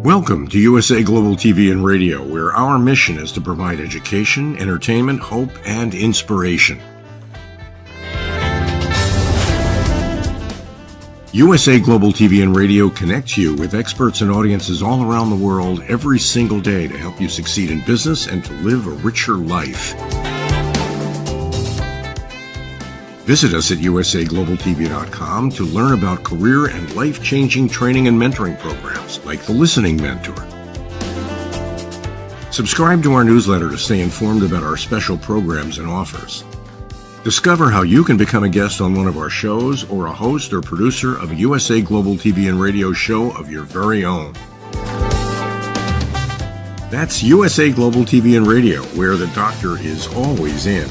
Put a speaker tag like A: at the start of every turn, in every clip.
A: Welcome to USA Global TV and Radio, where our mission is to provide education, entertainment, hope, and inspiration. USA Global TV and Radio connects you with experts and audiences all around the world every single day to help you succeed in business and to live a richer life. Visit us at usaglobaltv.com to learn about career and life-changing training and mentoring programs like the Listening Mentor. Subscribe to our newsletter to stay informed about our special programs and offers. Discover how you can become a guest on one of our shows or a host or producer of a USA Global TV and Radio show of your very own. That's USA Global TV and Radio, where the doctor is always in.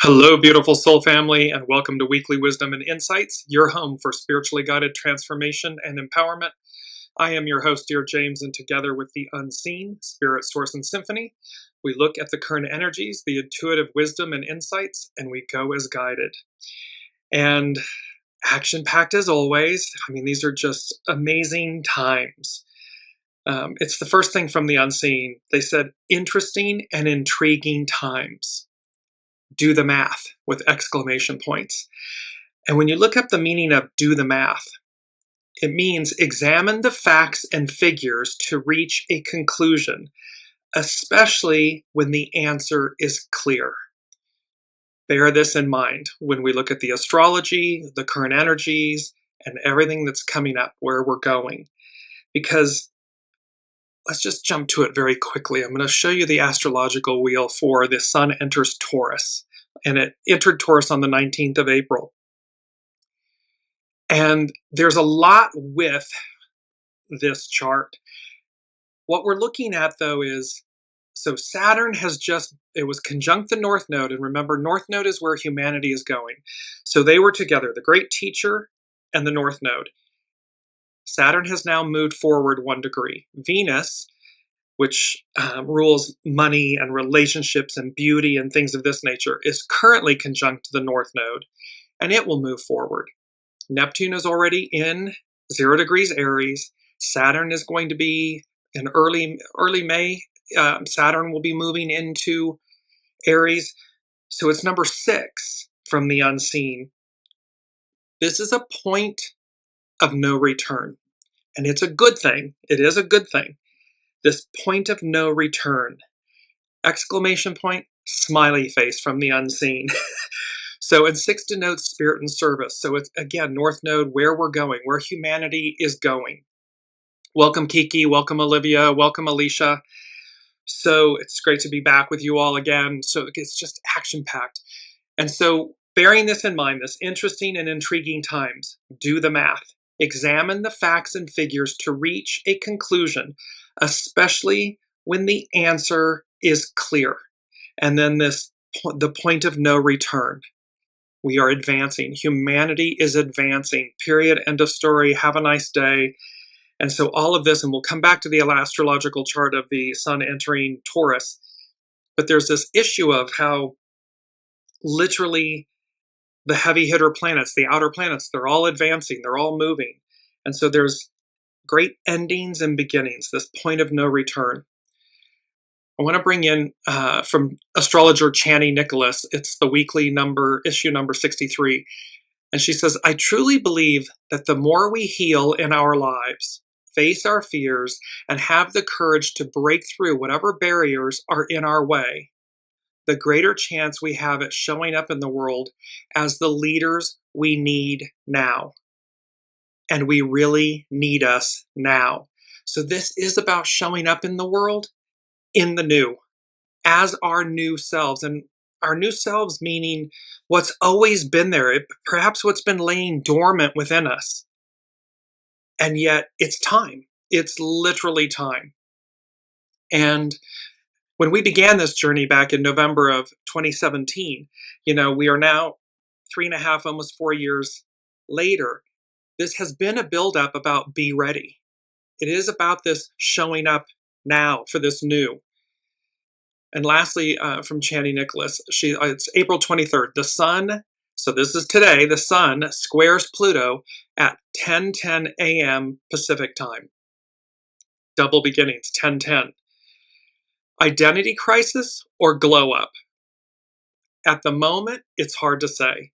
B: Hello, beautiful soul family, and welcome to Weekly Wisdom and Insights, your home for spiritually guided transformation and empowerment. I am your host, Dearjames, and together with the unseen, Spirit, Source, and Symphony, we look at the current energies, the intuitive wisdom and insights, and we go as guided. And action-packed as always. I mean, these are just amazing times. It's the first thing from the unseen. They said, interesting and intriguing times. Do the math with exclamation points. And when you look up the meaning of do the math, it means examine the facts and figures to reach a conclusion, especially when the answer is clear. Bear this in mind when we look at the astrology, the current energies, and everything that's coming up, where we're going. Because let's just jump to it very quickly. I'm going to show you the astrological wheel for the Sun enters Taurus. And it entered Taurus on the 19th of April. And there's a lot with this chart. What we're looking at, though, is, so Saturn it was conjunct the North Node. And remember, North Node is where humanity is going. So they were together, the Great Teacher and the North Node. Saturn has now moved forward 1 degree. Venus, which rules money and relationships and beauty and things of this nature, is currently conjunct the North Node, and it will move forward. Neptune is already in 0 degrees Aries. Saturn is going to be in early May. Saturn will be moving into Aries. So it's number 6 from the unseen. This is a point of no return, and it's a good thing. It is a good thing. This point of no return, exclamation point, smiley face from the unseen. So, and 6 denotes spirit and service. So it's, again, North Node, where we're going, where humanity is going. Welcome, Kiki. Welcome, Olivia. Welcome, Alicia. So it's great to be back with you all again. So it's just action-packed. And so bearing this in mind, this interesting and intriguing times, do the math. Examine the facts and figures to reach a conclusion, especially when the answer is clear. And then the point of no return. We are advancing. Humanity is advancing. Period. End of story. Have a nice day. And so all of this, and we'll come back to the astrological chart of the Sun entering Taurus, but there's this issue of how literally the heavy hitter planets, the outer planets, they're all advancing, they're all moving. And so there's great endings and beginnings, this point of no return. I want to bring in from astrologer Chani Nicholas. It's the weekly number, issue number 63. And she says, I truly believe that the more we heal in our lives, face our fears, and have the courage to break through whatever barriers are in our way, the greater chance we have at showing up in the world as the leaders we need now. and we really need us now. So this is about showing up in the world in the new, as our new selves. And our new selves meaning what's always been there, perhaps what's been laying dormant within us. And yet it's time. It's literally time. And when we began this journey back in November of 2017, we are now 3.5, almost 4 years later. This has been a buildup about be ready. It is about this showing up now for this new. And lastly, from Chani Nicholas, it's April 23rd. The sun, so this is today, the sun squares Pluto at 10:10 a.m. Pacific time. Double beginnings, 10:10. Identity crisis or glow up? At the moment, it's hard to say.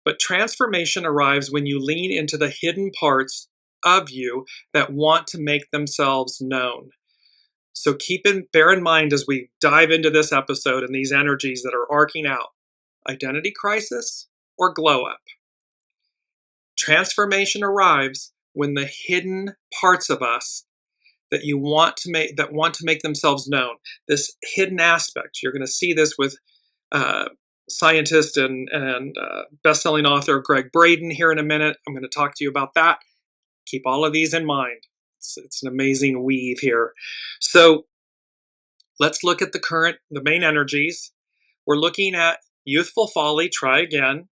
B: But transformation arrives when you lean into the hidden parts of you that want to make themselves known. So bear in mind as we dive into this episode and these energies that are arcing out, identity crisis or glow up. Transformation arrives when the hidden parts of us that want to make themselves known, this hidden aspect. You're going to see this with scientist and best-selling author Greg Braden here in a minute. I'm going to talk to you about that. Keep all of these in mind. It's an amazing weave here. So let's look at the main energies. We're looking at youthful folly, try again.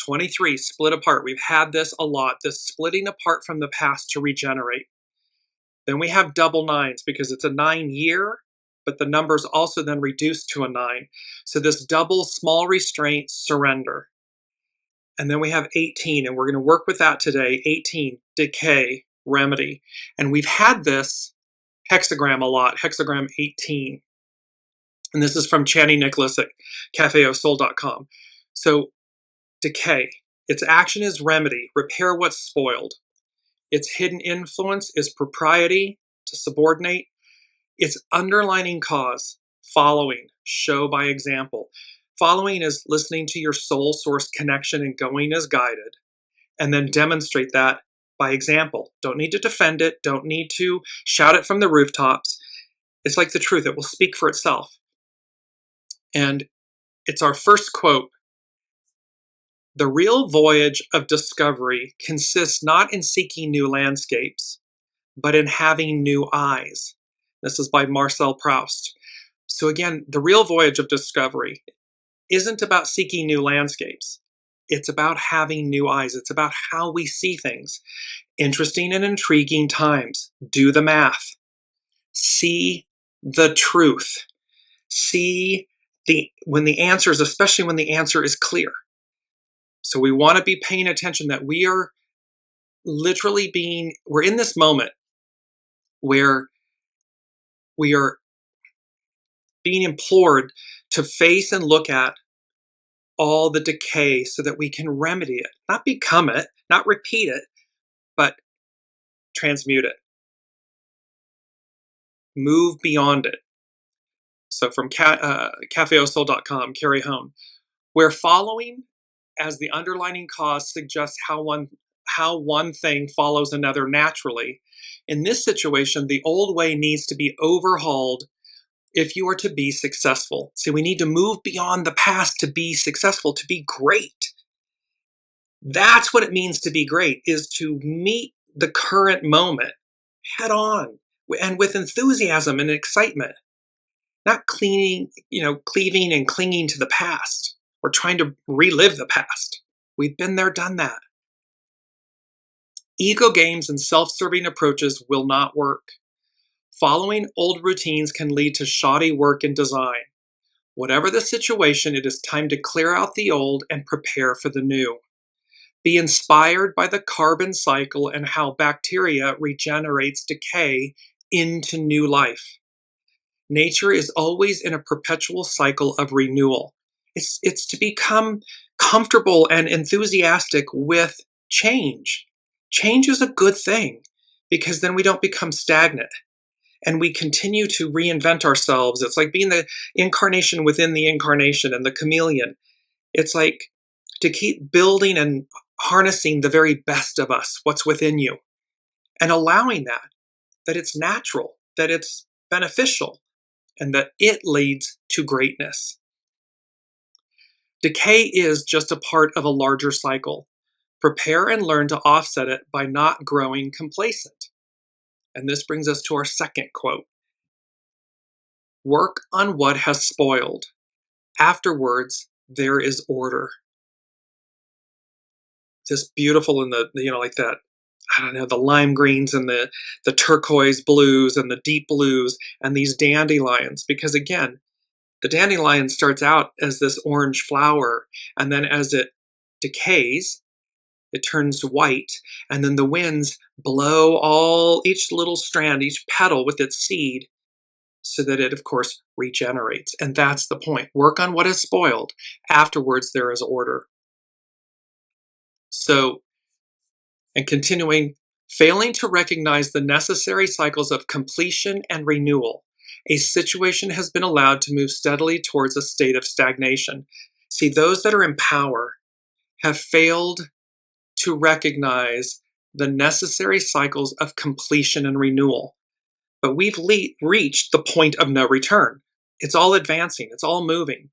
B: 23, split apart. We've had this a lot, this splitting apart from the past to regenerate. Then we have double nines because it's a 9-year, but the number's also then reduced to a 9. So this double small restraint, surrender. And then we have 18, and we're going to work with that today. 18, decay, remedy. And we've had this hexagram a lot, hexagram 18. And this is from Chani Nicholas at cafeosoul.com. So decay, its action is remedy, repair what's spoiled. Its hidden influence is propriety, to subordinate. Its underlining cause, following, show by example. Following is listening to your soul source connection and going as guided, and then demonstrate that by example. Don't need to defend it. Don't need to shout it from the rooftops. It's like the truth. It will speak for itself. And it's our first quote. The real voyage of discovery consists not in seeking new landscapes, but in having new eyes. This is by Marcel Proust. So again, the real voyage of discovery isn't about seeking new landscapes. It's about having new eyes. It's about how we see things. Interesting and intriguing times. Do the math. See the truth. See when the answer is, especially when the answer is clear. So we want to be paying attention that we are literally we're in this moment where we are being implored to face and look at all the decay so that we can remedy it, not become it, not repeat it, but transmute it. Move beyond it. So from cafeosoul.com, Carrie Home, where following as the underlining cause suggests how one thing follows another naturally. In this situation, the old way needs to be overhauled if you are to be successful. See, we need to move beyond the past to be successful, to be great. That's what it means to be great, is to meet the current moment head on and with enthusiasm and excitement, not cleaving and clinging to the past or trying to relive the past. We've been there, done that. Ego games and self-serving approaches will not work. Following old routines can lead to shoddy work and design. Whatever the situation, it is time to clear out the old and prepare for the new. Be inspired by the carbon cycle and how bacteria regenerates decay into new life. Nature is always in a perpetual cycle of renewal. It's to become comfortable and enthusiastic with change. Change is a good thing because then we don't become stagnant. And we continue to reinvent ourselves. It's like being the incarnation within the incarnation and the chameleon. It's like to keep building and harnessing the very best of us, what's within you, and allowing that it's natural, that it's beneficial, and that it leads to greatness. Decay is just a part of a larger cycle. Prepare and learn to offset it by not growing complacent. And this brings us to our second quote. Work on what has spoiled. Afterwards, there is order. Just beautiful in the like that, I don't know, the lime greens and the turquoise blues and the deep blues and these dandelions. Because again, the dandelion starts out as this orange flower, and then as it decays, it turns white, and then the winds blow each little strand, each petal with its seed, so that it, of course, regenerates. And that's the point. Work on what is spoiled. Afterwards, there is order. So, and continuing, failing to recognize the necessary cycles of completion and renewal, a situation has been allowed to move steadily towards a state of stagnation. See, those that are in power have failed to recognize the necessary cycles of completion and renewal. But we've reached the point of no return. It's all advancing, it's all moving.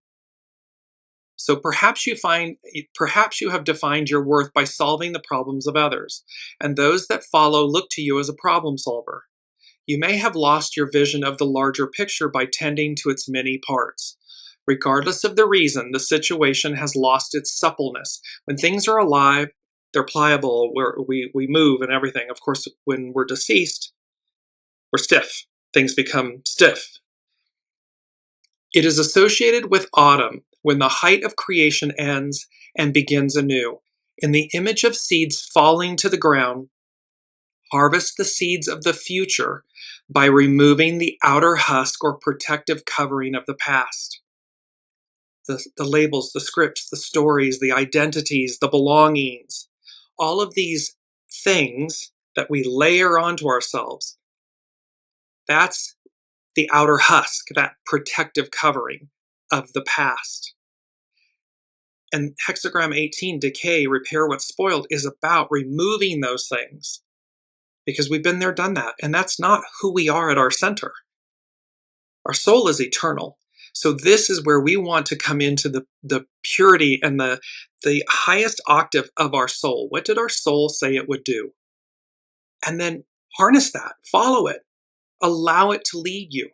B: So perhaps you have defined your worth by solving the problems of others, and those that follow look to you as a problem solver. You may have lost your vision of the larger picture by tending to its many parts. Regardless of the reason, the situation has lost its suppleness. When things are alive, they're pliable, we move and everything. Of course, when we're deceased, we're stiff. Things become stiff. It is associated with autumn, when the height of creation ends and begins anew. In the image of seeds falling to the ground, harvest the seeds of the future by removing the outer husk or protective covering of the past. The labels, the scripts, the stories, the identities, the belongings, all of these things that we layer onto ourselves, that's the outer husk, that protective covering of the past. And hexagram 18, decay, repair what's spoiled, is about removing those things, because we've been there, done that. And that's not who we are at our center. Our soul is eternal. So this is where we want to come into the purity and the highest octave of our soul. What did our soul say it would do? And then harness that, follow it, allow it to lead you.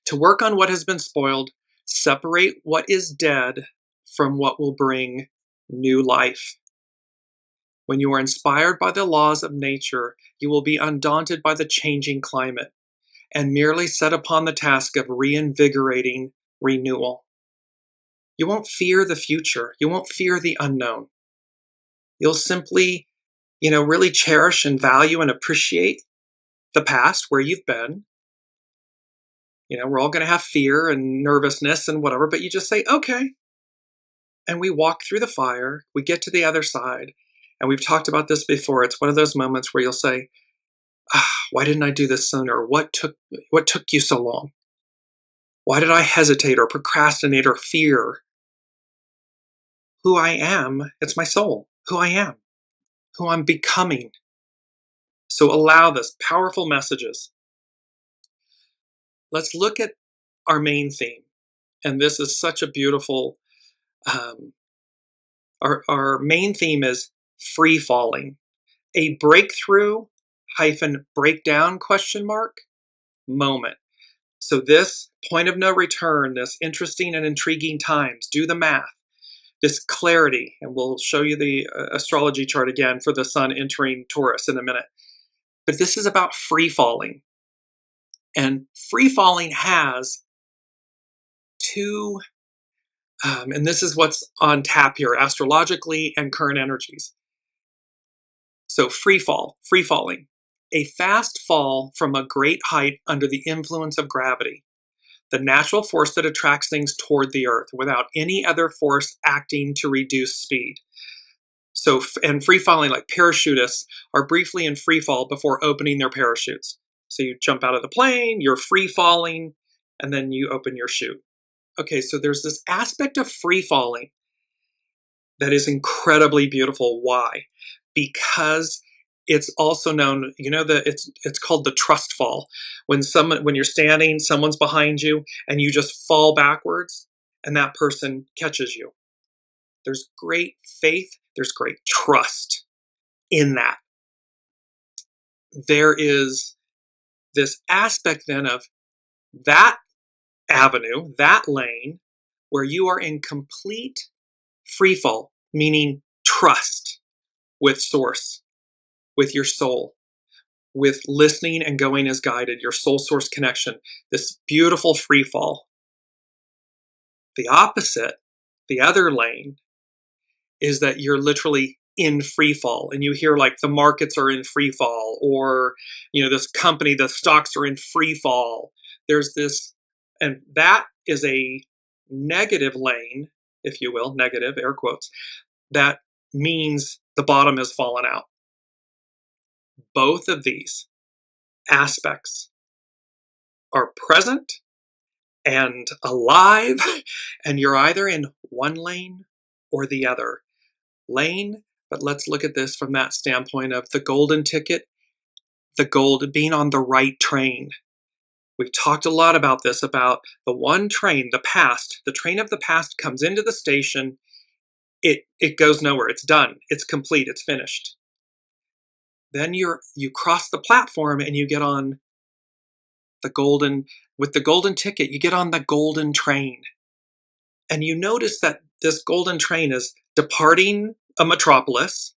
B: To work on what has been spoiled, separate what is dead from what will bring new life. When you are inspired by the laws of nature, you will be undaunted by the changing climate and merely set upon the task of reinvigorating renewal. You won't fear the future. You won't fear the unknown. You'll simply, really cherish and value and appreciate the past, where you've been. We're all going to have fear and nervousness and whatever, but you just say, okay. And we walk through the fire, we get to the other side, and we've talked about this before. It's one of those moments where you'll say, why didn't I do this sooner? What took you so long? Why did I hesitate or procrastinate or fear? Who I am, it's my soul, who I am, who I'm becoming. So allow this, powerful messages. Let's look at our main theme. And this is such a beautiful, our main theme is free falling. A breakthrough breakdown ? Moment. So this point of no return, this interesting and intriguing times, do the math, this clarity, and we'll show you the astrology chart again for the sun entering Taurus in a minute. But this is about free falling. And free falling has two, and this is what's on tap here, astrologically and current energies. So free falling. A fast fall from a great height under the influence of gravity, the natural force that attracts things toward the earth without any other force acting to reduce speed. So, and free falling, like parachutists, are briefly in free fall before opening their parachutes. So you jump out of the plane, you're free falling, and then you open your chute. Okay, so there's this aspect of free falling that is incredibly beautiful. Why? Because it's also known, you know, that it's called the trust fall. When you're standing, someone's behind you and you just fall backwards and that person catches you. There's great faith, there's great trust in that. There is this aspect then of that avenue, that lane, where you are in complete free fall, meaning trust with source, with your soul, with listening and going as guided, your soul source connection, this beautiful free fall. The opposite, the other lane, is that you're literally in free fall, and you hear like the markets are in free fall, or you know, this company, the stocks are in free fall. There's this, and that is a negative lane, if you will, negative air quotes, that means the bottom has fallen out. Both of these aspects are present and alive, and you're either in one lane or the other lane. But let's look at this from that standpoint of the golden ticket, the gold, being on the right train. We've talked a lot about this, about the one train, the past. The train of the past comes into the station, it goes nowhere, it's done, it's complete, it's finished. Then you cross the platform and you get on the golden, with the golden ticket, you get on the golden train. And you notice that this golden train is departing a metropolis,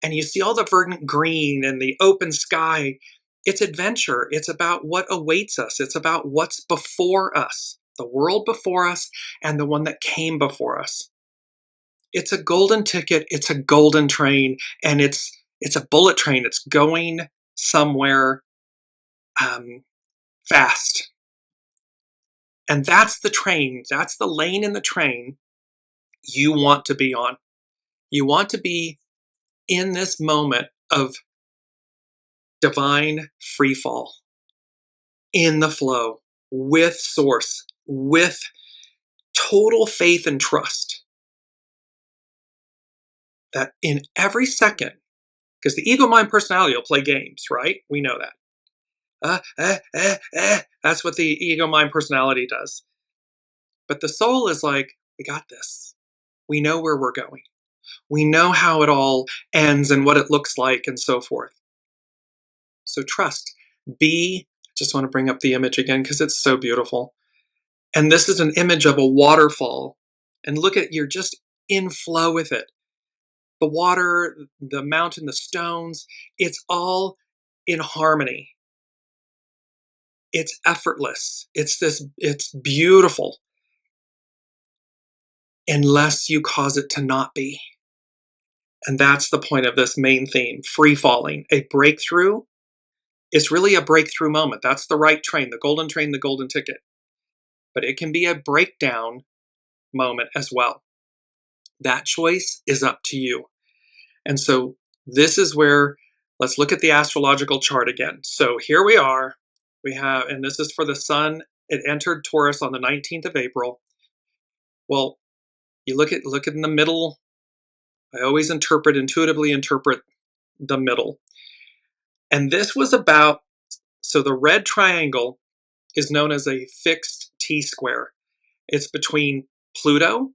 B: and you see all the verdant green and the open sky. It's adventure. It's about what awaits us. It's about what's before us, the world before us and the one that came before us. It's a golden ticket. It's a golden train, and it's a bullet train. It's going somewhere fast. And that's the train. That's the lane in the train you want to be on. You want to be in this moment of divine free fall, in the flow, with source, with total faith and trust. That in every second, because the ego mind personality will play games, right? We know that. That's what the ego mind personality does. But the soul is like, we got this. We know where we're going. We know how it all ends and what it looks like and so forth. So trust. Just want to bring up the image again because it's so beautiful. And this is an image of a waterfall. And look at, you're just in flow with it. The water, the mountain, the stones, it's all in harmony. It's effortless. It's beautiful. Unless you cause it to not be. And that's the point of this main theme, free falling. A breakthrough is really a breakthrough moment. That's the right train, the golden ticket. But it can be a breakdown moment as well. That choice is up to you. And so this is where, let's look at the astrological chart again. So here we are. We have, and this is for the sun. It entered Taurus on the 19th of April. Well, you look at in the middle. I always intuitively interpret the middle. And this was about, so the red triangle is known as a fixed T-square. It's between Pluto,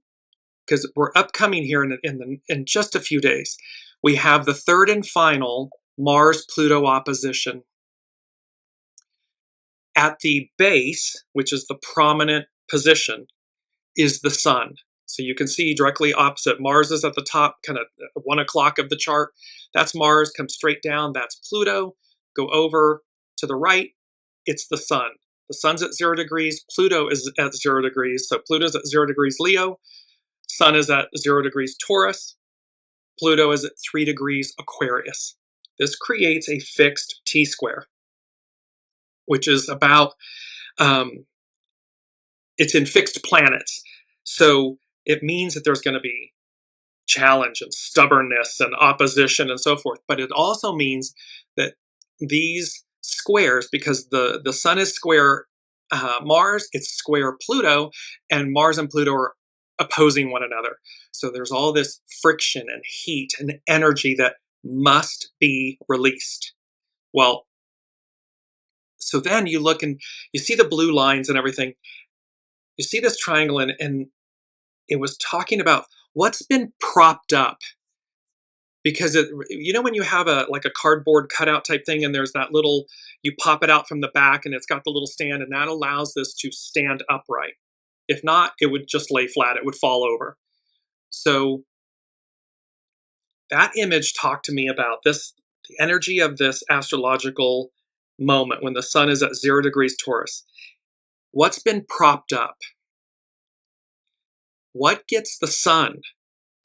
B: because we're upcoming here in just a few days. We have the third and final Mars-Pluto opposition. At the base, which is the prominent position, is the sun. So you can see directly opposite. Mars is at the top, kind of 1 o'clock of the chart. That's Mars, comes straight down. That's Pluto. Go over to the right, it's the sun. The sun's at 0 degrees. Pluto is at 0 degrees. So Pluto's at 0 degrees Leo. Sun is at 0 degrees Taurus. Pluto is at 3 degrees Aquarius. This creates a fixed T-square, which is about, it's in fixed planets. So it means that there's going to be challenge and stubbornness and opposition and so forth. But it also means that these squares, because the sun is square Mars, it's square Pluto, and Mars and Pluto are opposing one another. So there's all this friction and heat and energy that must be released. Well, so then you look and you see the blue lines and everything. You see this triangle, and it was talking about what's been propped up. Because when you have a cardboard cutout type thing, and there's that little, you pop it out from the back, and it's got the little stand, and that allows this to stand upright. If not, it would just lay flat. It would fall over. So that image talked to me about this, the energy of this astrological moment when the sun is at 0 degrees Taurus. What's been propped up? What gets the sun?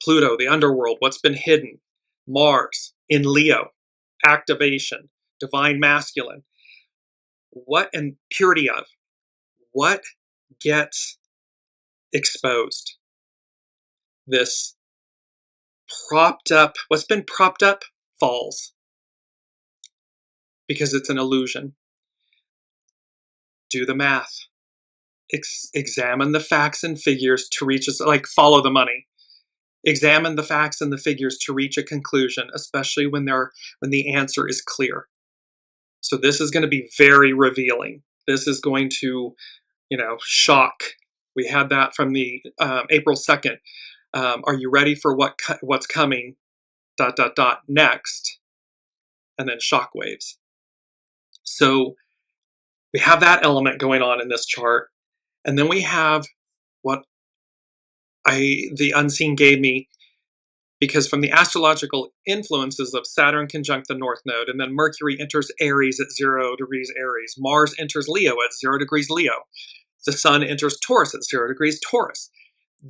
B: Pluto, the underworld. What's been hidden? Mars in Leo, activation, divine masculine. What, and purity of? What gets exposed? This propped up, what's been propped up falls because it's an illusion. Do the math. Examine the facts and figures to reach us, like follow the money. Examine the facts and the figures to reach a conclusion, especially when the answer is clear. So this is going to be very revealing. This is going to, shock. We had that from the April 2nd. Are you ready for what's coming? ... next, and then shock waves. So we have that element going on in this chart, and then we have what the unseen gave me, because from the astrological influences of Saturn conjunct the North Node, and then Mercury enters Aries at 0 degrees Aries, Mars enters Leo at 0 degrees Leo, the Sun enters Taurus at 0 degrees Taurus.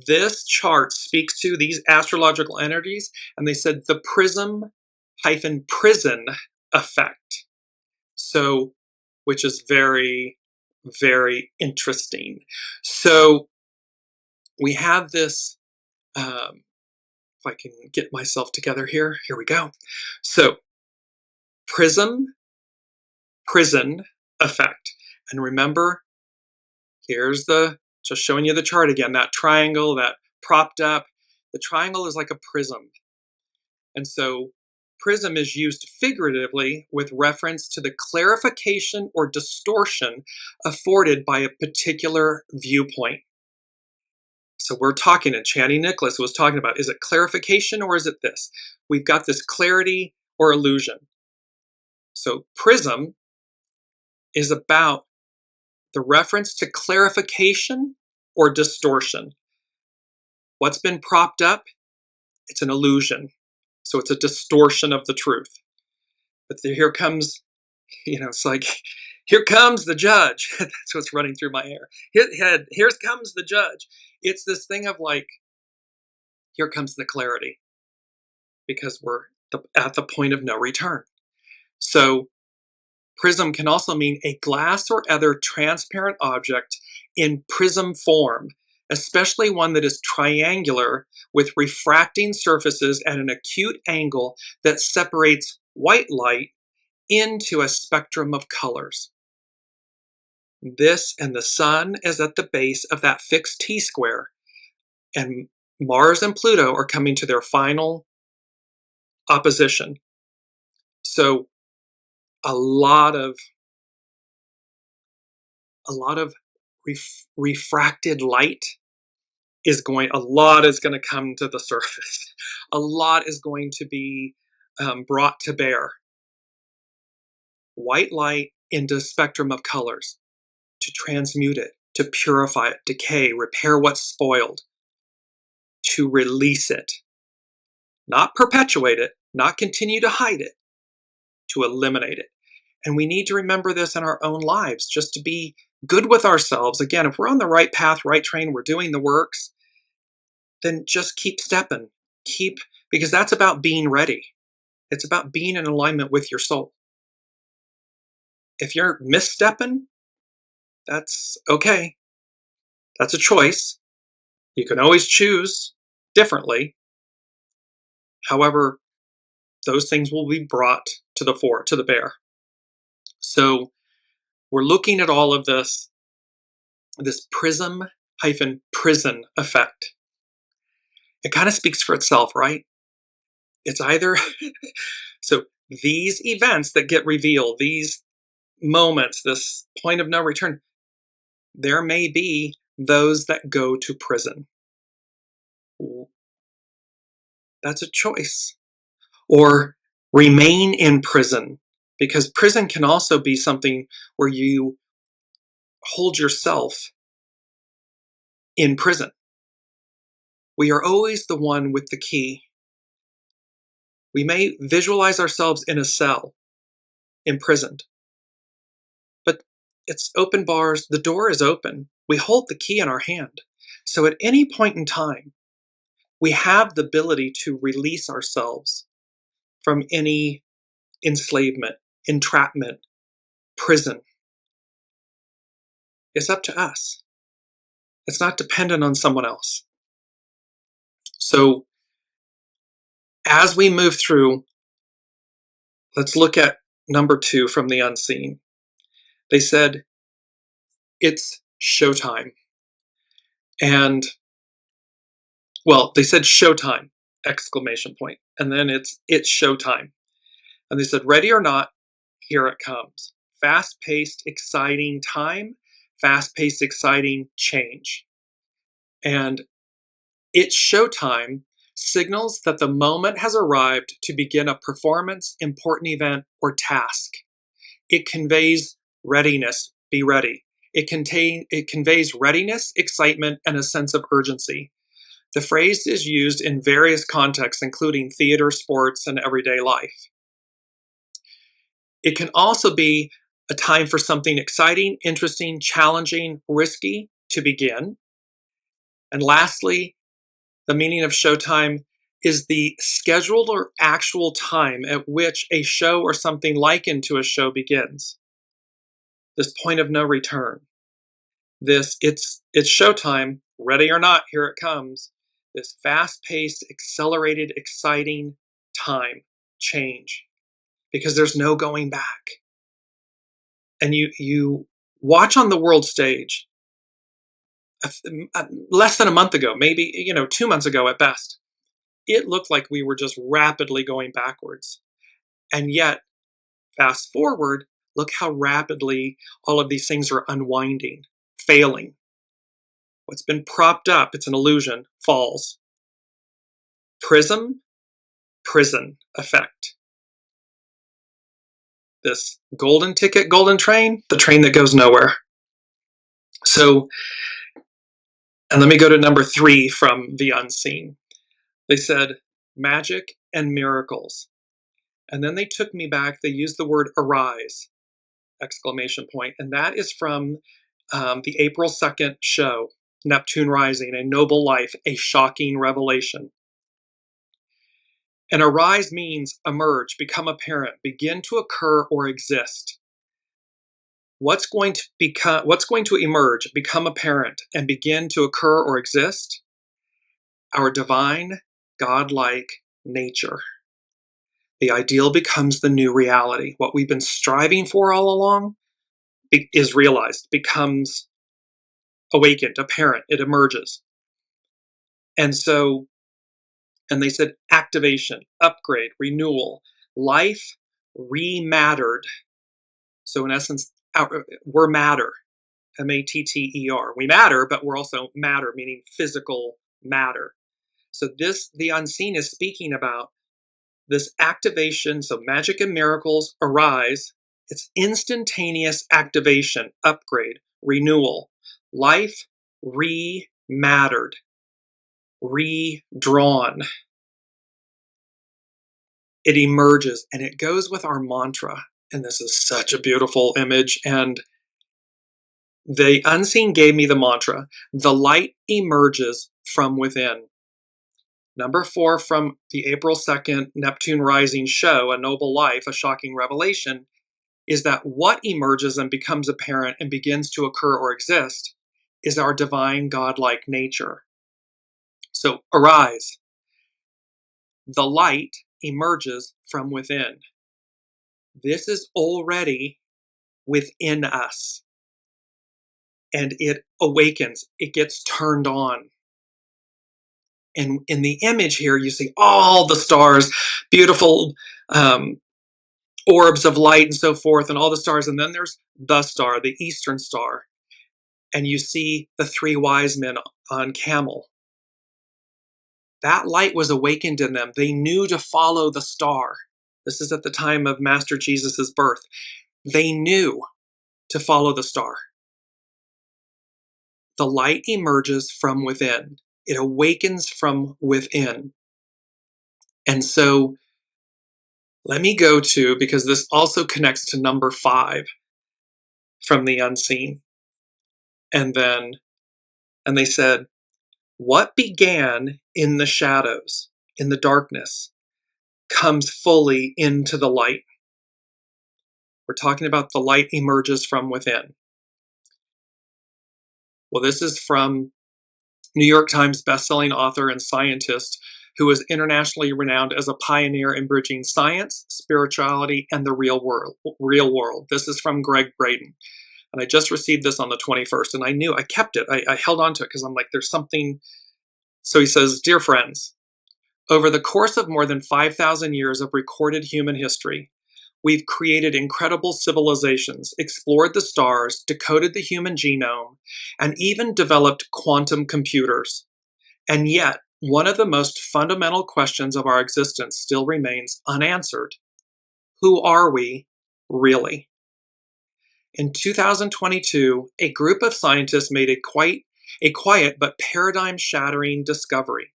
B: This chart speaks to these astrological energies, and they said the prism-prison effect. So, which is very, very interesting. So we have this, if I can get myself together here, here we go. So prism-prison effect. And remember, here's just showing you the chart again, that triangle, that propped up. The triangle is like a prism. And so prism is used figuratively with reference to the clarification or distortion afforded by a particular viewpoint. So we're talking, and Channing Nicholas was talking about, is it clarification or is it this? We've got this clarity or illusion. So prism is about the reference to clarification or distortion. What's been propped up? It's an illusion. So it's a distortion of the truth. But here comes, it's like, here comes the judge. That's what's running through my hair. Here comes the judge. It's this thing of like, here comes the clarity. Because we're at the point of no return. So prism can also mean a glass or other transparent object in prism form, especially one that is triangular with refracting surfaces at an acute angle that separates white light into a spectrum of colors. This and the sun is at the base of that fixed T-square, and Mars and Pluto are coming to their final opposition. So a lot of refracted light is going to come to the surface. A lot is going to be brought to bear. White light into a spectrum of colors to transmute it, to purify it, decay, repair what's spoiled, to release it. Not perpetuate it, not continue to hide it, to eliminate it. And we need to remember this in our own lives, just to be good with ourselves. Again, if we're on the right path, right train, we're doing the works, then just keep stepping. Because that's about being ready. It's about being in alignment with your soul. If you're misstepping, that's okay. That's a choice. You can always choose differently. However, those things will be brought to the bear. So we're looking at all of this prism-prison effect. It kind of speaks for itself, right? It's either, so these events that get revealed, these moments, this point of no return, there may be those that go to prison. That's a choice. Or remain in prison, because prison can also be something where you hold yourself in prison. We are always the one with the key. We may visualize ourselves in a cell, imprisoned, but it's open bars. The door is open. We hold the key in our hand. So at any point in time, we have the ability to release ourselves from any enslavement, entrapment, prison. It's up to us. It's not dependent on someone else. So as we move through, let's look at number 2 from the unseen. They said, it's showtime. And, well, they said showtime, exclamation point. And then it's showtime. And they said, ready or not, here it comes. Fast-paced, exciting time, fast-paced, exciting change. And it's showtime signals that the moment has arrived to begin a performance, important event, or task. It conveys readiness, be ready. It conveys readiness, excitement, and a sense of urgency. The phrase is used in various contexts, including theater, sports, and everyday life. It can also be a time for something exciting, interesting, challenging, risky to begin. And lastly, the meaning of showtime is the scheduled or actual time at which a show or something likened to a show begins. This point of no return. It's showtime, ready or not, here it comes. This fast-paced, accelerated, exciting time change, because there's no going back. And you watch on the world stage less than a month ago, maybe 2 months ago at best. It looked like we were just rapidly going backwards. And yet, fast forward, look how rapidly all of these things are unwinding, failing. What's been propped up, it's an illusion, falls. Prism, prison effect. This golden ticket, golden train, the train that goes nowhere. So, and let me go to number 3 from the unseen. They said, magic and miracles. And then they took me back, they used the word arise, exclamation point. And that is from the April 2nd show, Neptune Rising, A Noble Life, A Shocking Revelation. And arise means emerge, become apparent, begin to occur or exist. What's going to emerge, become apparent, and begin to occur or exist? Our divine, godlike nature. The ideal becomes the new reality. What we've been striving for all along is realized, becomes awakened, apparent, it emerges. And they said activation, upgrade, renewal, life remattered. So in essence, we're matter, M-A-T-T-E-R. We matter, but we're also matter, meaning physical matter. So the unseen is speaking about this activation. So magic and miracles arise. It's instantaneous activation, upgrade, renewal. Life remattered, redrawn. It emerges, and it goes with our mantra. And this is such a beautiful image. And the unseen gave me the mantra. The light emerges from within. Number 4 from the April 2nd Neptune Rising show, A Noble Life, A Shocking Revelation, is that what emerges and becomes apparent and begins to occur or exist is our divine godlike nature. So arise. The light emerges from within. This is already within us. And it awakens. It gets turned on. And in the image here, you see all the stars, beautiful orbs of light and so forth, and all the stars. And then there's the star, the Eastern Star. And you see the three wise men on camel. That light was awakened in them. They knew to follow the star. This is at the time of Master Jesus' birth. They knew to follow the star. The light emerges from within. It awakens from within. And so let me go to, because this also connects to number 5 from the unseen. And they said, what began in the shadows, in the darkness, comes fully into the light. We're talking about the light emerges from within. Well, this is from New York Times bestselling author and scientist who is internationally renowned as a pioneer in bridging science, spirituality, and the real world. This is from Greg Braden. And I just received this on the 21st, and I knew, I kept it. I held on to it because I'm like, there's something. So he says, dear friends, over the course of more than 5,000 years of recorded human history, we've created incredible civilizations, explored the stars, decoded the human genome, and even developed quantum computers. And yet, one of the most fundamental questions of our existence still remains unanswered. Who are we, really? In 2022, a group of scientists made a quiet but paradigm-shattering discovery.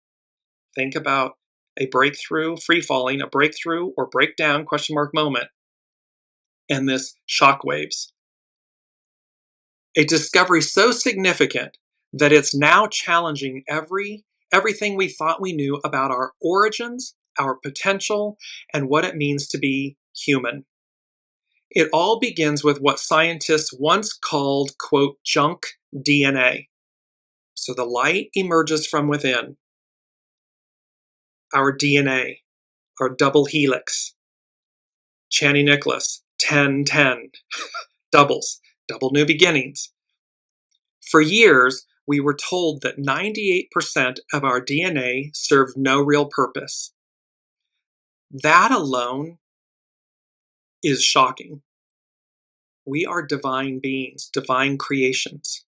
B: Think about a breakthrough, free-falling, a breakthrough or breakdown, question mark moment, and this shockwaves. A discovery so significant that it's now challenging everything we thought we knew about our origins, our potential, and what it means to be human. It all begins with what scientists once called, quote, junk DNA. So the light emerges from within. Our DNA, our double helix. Channy Nicholas, 10-10, doubles, double new beginnings. For years, we were told that 98% of our DNA served no real purpose. That alone is shocking. We are divine beings, divine creations.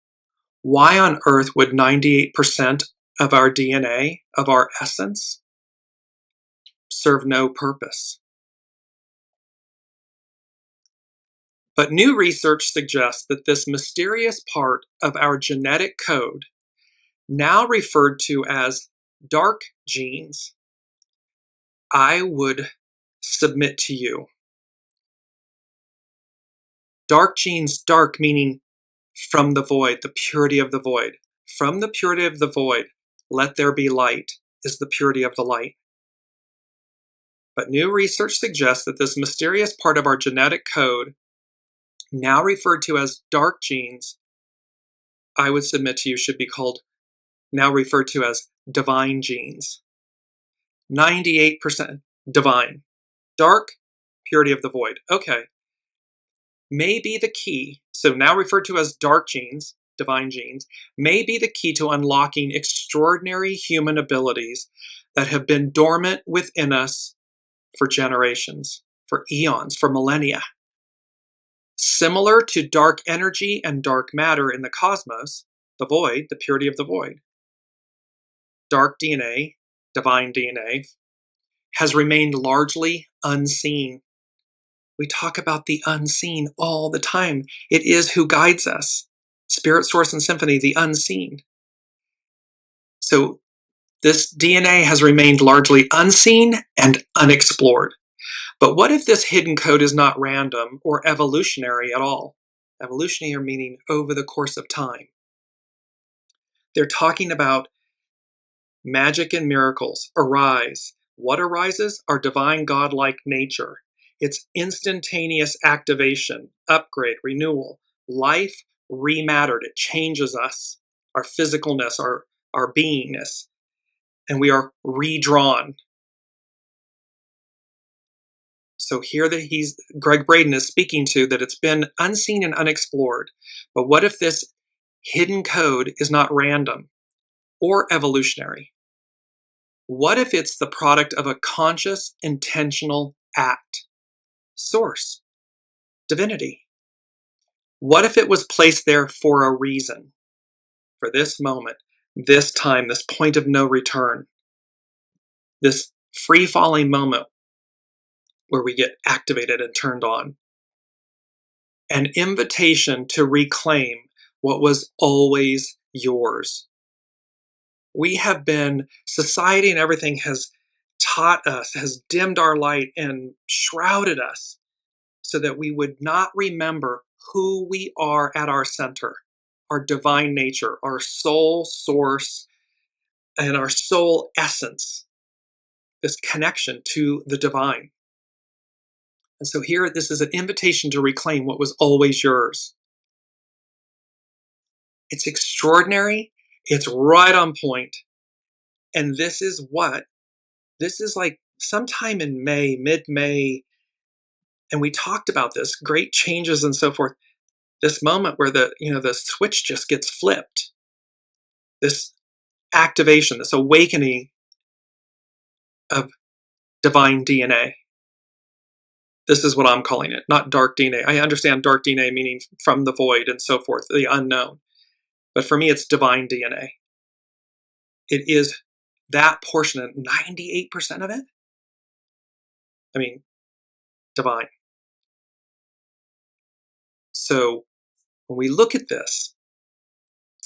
B: Why on earth would 98% of our DNA, of our essence, serve no purpose? But new research suggests that this mysterious part of our genetic code, now referred to as dark genes, I would submit to you. Dark genes, dark meaning from the void, the purity of the void. From the purity of the void, let there be light, is the purity of the light. But new research suggests that this mysterious part of our genetic code, now referred to as dark genes, I would submit to you should be called, now referred to as divine genes. 98% divine. Dark, purity of the void. Okay. May be the key, so now referred to as dark genes, divine genes, may be the key to unlocking extraordinary human abilities that have been dormant within us for generations, for eons, for millennia. Similar to dark energy and dark matter in the cosmos, the void, the purity of the void, dark DNA, divine DNA, has remained largely unseen. We talk about the unseen all the time. It is who guides us. Spirit, source, and symphony, the unseen. So this DNA has remained largely unseen and unexplored. But what if this hidden code is not random or evolutionary at all? Evolutionary meaning over the course of time. They're talking about magic and miracles, arise. What arises? Our divine godlike nature. It's instantaneous activation, upgrade, renewal. Life remattered. It changes us, our physicalness, our beingness, and we are redrawn. So here that Greg Braden is speaking to that it's been unseen and unexplored. But what if this hidden code is not random or evolutionary? What if it's the product of a conscious, intentional act? Source, divinity. What if it was placed there for a reason? For this moment, this time, this point of no return, this free-falling moment where we get activated and turned on. An invitation to reclaim what was always yours. We have been, society and everything has taught us, has dimmed our light and shrouded us so that we would not remember who we are at our center, our divine nature, our soul source, and our soul essence, this connection to the divine. And so here, this is an invitation to reclaim what was always yours. It's extraordinary. It's right on point. And this is like sometime in May, mid-May, and we talked about this, great changes and so forth. This moment where the switch just gets flipped. This activation, this awakening of divine DNA. This is what I'm calling it, not dark DNA. I understand dark DNA meaning from the void and so forth, the unknown. But for me, it's divine DNA. It is that portion, of 98% of it. I mean, divine. So when we look at this,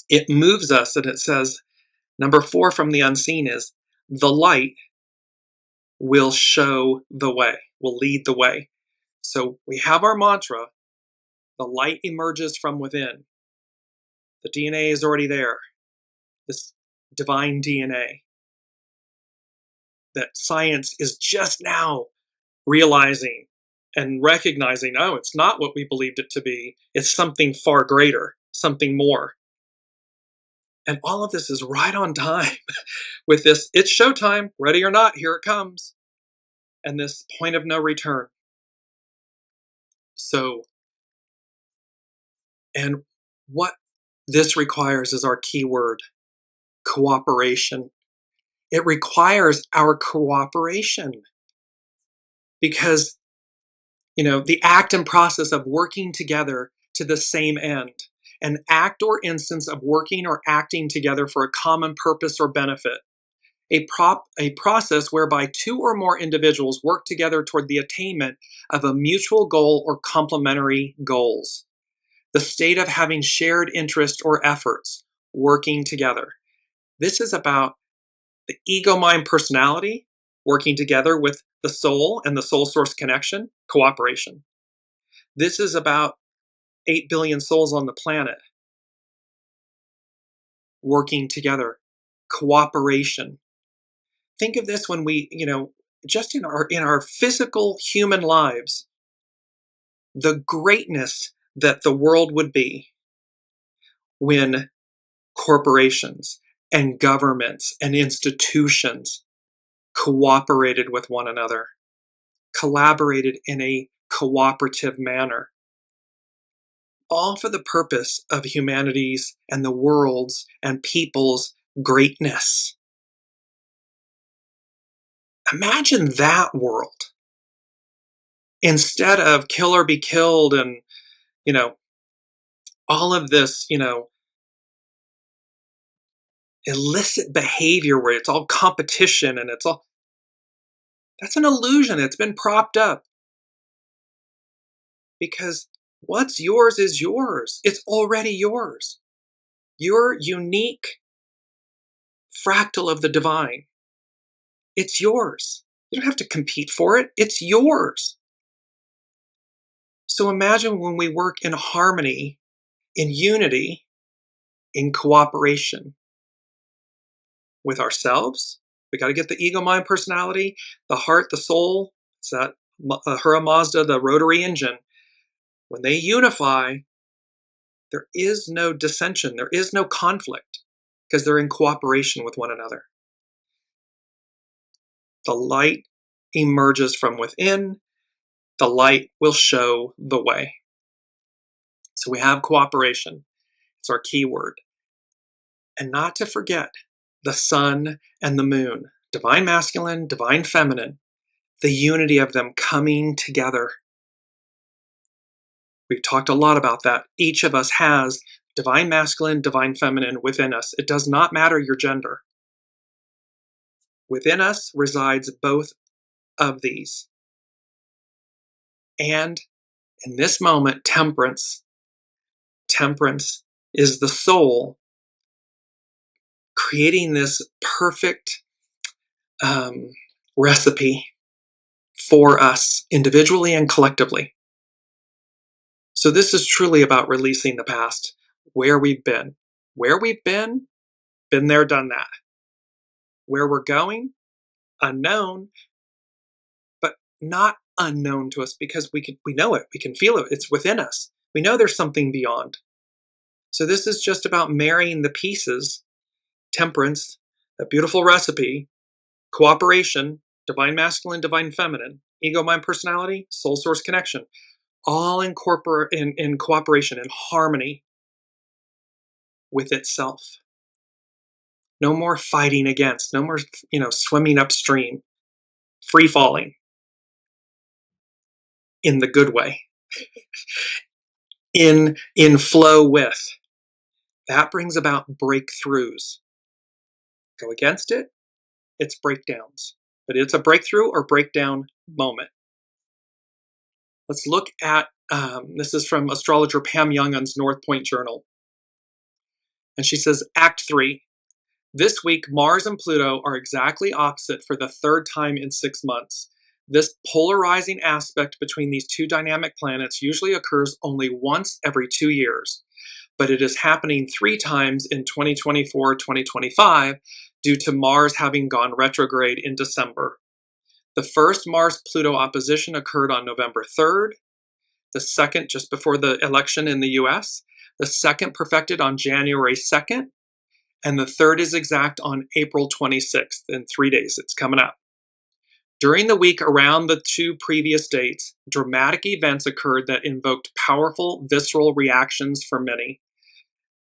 B: it moves us, and it says, number 4 from the unseen is, the light will show the way, will lead the way. So we have our mantra, the light emerges from within. The DNA is already there, this divine DNA that science is just now realizing and recognizing, oh, it's not what we believed it to be. It's something far greater, something more. And all of this is right on time with this, it's showtime, ready or not, here it comes. And this point of no return. So, and what this requires is our key word, cooperation. It requires our cooperation because, the act and process of working together to the same end, an act or instance of working or acting together for a common purpose or benefit, a process whereby 2 or more individuals work together toward the attainment of a mutual goal or complementary goals. The state of having shared interest or efforts, working together. This is about the ego-mind personality working together with the soul and the soul source connection, cooperation. This is about 8 billion souls on the planet working together, cooperation. Think of this when we, just in our physical human lives, the greatness that the world would be when corporations and governments and institutions cooperated with one another, collaborated in a cooperative manner, all for the purpose of humanity's and the world's and people's greatness. Imagine that world. Instead of kill or be killed and, all of this, illicit behavior where it's all competition and that's an illusion. It's been propped up. Because what's yours is yours. It's already yours. Your unique fractal of the divine. It's yours. You don't have to compete for it. It's yours. So imagine when we work in harmony, in unity, in cooperation with ourselves. We got to get the ego, mind, personality, the heart, the soul. It's that Hura Mazda, the rotary engine. When they unify, there is no dissension. There is no conflict because they're in cooperation with one another. The light emerges from within. The light will show the way. So we have cooperation. It's our key word. And not to forget the sun and the moon. divine masculine, divine feminine, the unity of them coming together. We've talked a lot about that. Each of us has divine masculine, divine feminine within us. It does not matter your gender. Within us resides both of these. And in this moment, temperance is the soul creating this perfect recipe for us individually and collectively. So this is truly about releasing the past, where we've been. Where we've been there, done that. Where we're going, unknown, but not unknown to us because we know it, we can feel it, it's within us. We know there's something beyond. So this is just about marrying the pieces, temperance, a beautiful recipe, cooperation, divine masculine, divine feminine, ego, mind, personality, soul source connection, all in cooperation, in harmony with itself. No more fighting against, no more, swimming upstream, free falling in the good way, in flow with. That brings about breakthroughs. Go against it, it's breakdowns. But it's a breakthrough or breakdown moment. Let's look at, this is from astrologer Pam Youngun's North Point Journal. And she says, Act 3. This week, Mars and Pluto are exactly opposite for the third time in 6 months. This polarizing aspect between these two dynamic planets usually occurs only once every 2 years, but it is happening 3 times in 2024-2025 due to Mars having gone retrograde in December. The first Mars-Pluto opposition occurred on November 3rd, the second just before the election in the US, the second perfected on January 2nd, and the third is exact on April 26th. In 3 days, it's coming up. During the week around the 2 previous dates, dramatic events occurred that invoked powerful visceral reactions for many.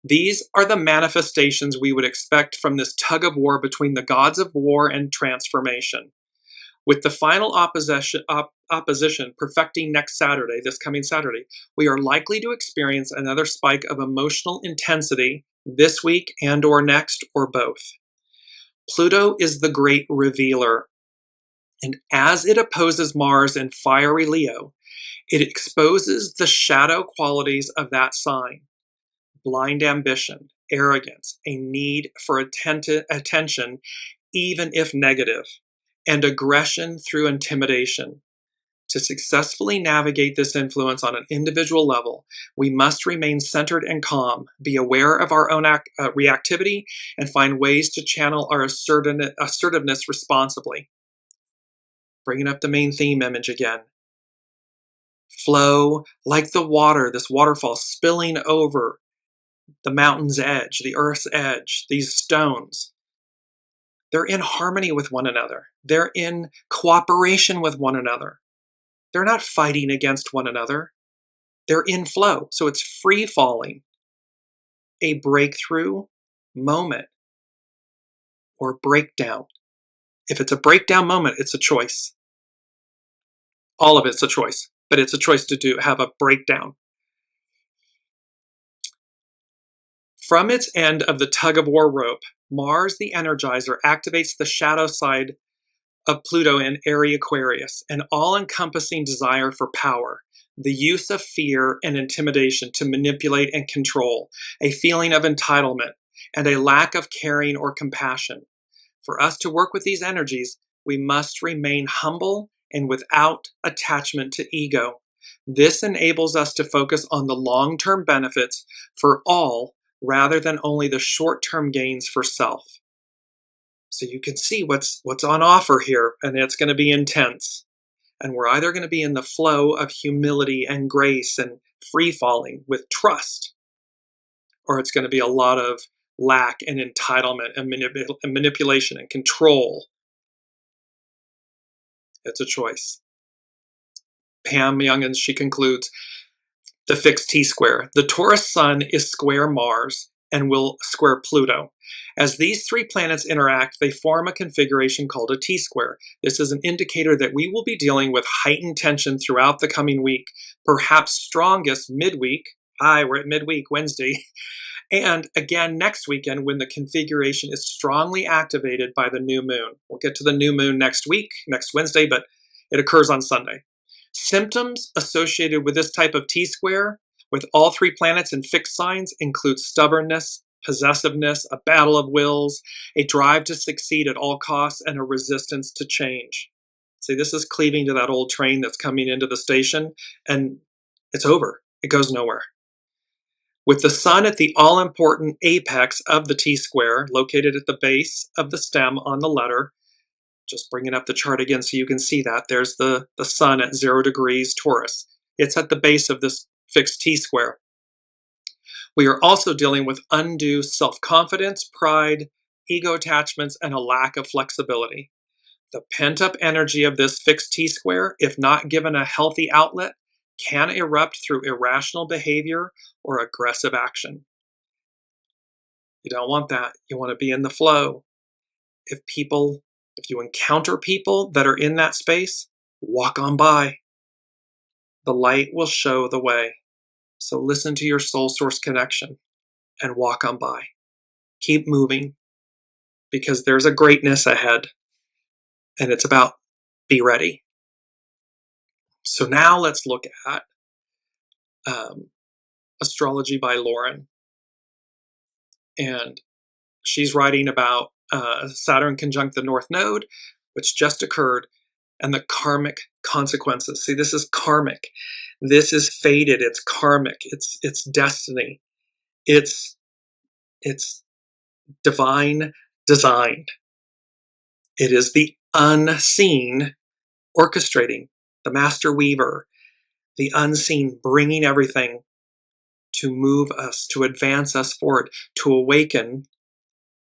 B: These are the manifestations we would expect from this tug of war between the gods of war and transformation. With the final opposition perfecting next Saturday, this coming Saturday, we are likely to experience another spike of emotional intensity this week and or next or both. Pluto is the great revealer, and as it opposes Mars in fiery Leo, it exposes the shadow qualities of that sign: blind ambition, arrogance, a need for attention, even if negative, and aggression through intimidation. To successfully navigate this influence on an individual level, we must remain centered and calm, be aware of our own reactivity, and find ways to channel our assertiveness responsibly. Bringing up the main theme image again. Flow like the water, this waterfall spilling over the mountain's edge, the earth's edge, these stones. They're in harmony with one another. They're in cooperation with one another. They're not fighting against one another. They're in flow. So it's free falling. A breakthrough moment or breakdown. If it's a breakdown moment, it's a choice. All of it's a choice, but it's a choice to have a breakdown. From its end of the tug-of-war rope, Mars, the Energizer, activates the shadow side of Pluto in Aries Aquarius, an all-encompassing desire for power, the use of fear and intimidation to manipulate and control, a feeling of entitlement, and a lack of caring or compassion. For us to work with these energies, we must remain humble and without attachment to ego. This enables us to focus on the long-term benefits for all rather than only the short-term gains for self. So you can see what's on offer here, and it's going to be intense. And we're either going to be in the flow of humility and grace and free-falling with trust, or it's going to be a lot of lack and entitlement and manipulation and control. It's a choice. Pam Youngun, she concludes, the fixed T-square. The Taurus sun is square Mars and will square Pluto. As these three planets interact, they form a configuration called a T-square. This is an indicator that we will be dealing with heightened tension throughout the coming week, perhaps strongest midweek. Hi, we're at midweek, Wednesday. And again next weekend when the configuration is strongly activated by the new moon. We'll get to the new moon next week, next Wednesday, but it occurs on Sunday. Symptoms associated with this type of T-square with all three planets in fixed signs include stubbornness, possessiveness, a battle of wills, a drive to succeed at all costs, and a resistance to change. See, this is cleaving to that old train that's coming into the station, and it's over. It goes nowhere. With the sun at the all-important apex of the T-square, located at the base of the stem on the letter, just bringing up the chart again so you can see that. There's the sun at 0 degrees Taurus. It's at the base of this fixed T-square. We are also dealing with undue self-confidence, pride, ego attachments, and a lack of flexibility. The pent-up energy of this fixed T-square, if not given a healthy outlet, can erupt through irrational behavior or aggressive action. You don't want that. You want to be in the flow. If you encounter people that are in that space, walk on by. The light will show the way. So listen to your soul source connection and walk on by. Keep moving because there's a greatness ahead and it's about be ready. So now let's look at Astrology by Lauren. And she's writing about Saturn conjunct the North Node, which just occurred, and the karmic consequences. See, this is karmic. This is fated. It's karmic. It's destiny. It's divine designed. It is the unseen orchestrating, the master weaver, the unseen bringing everything to move us, to advance us forward, to awaken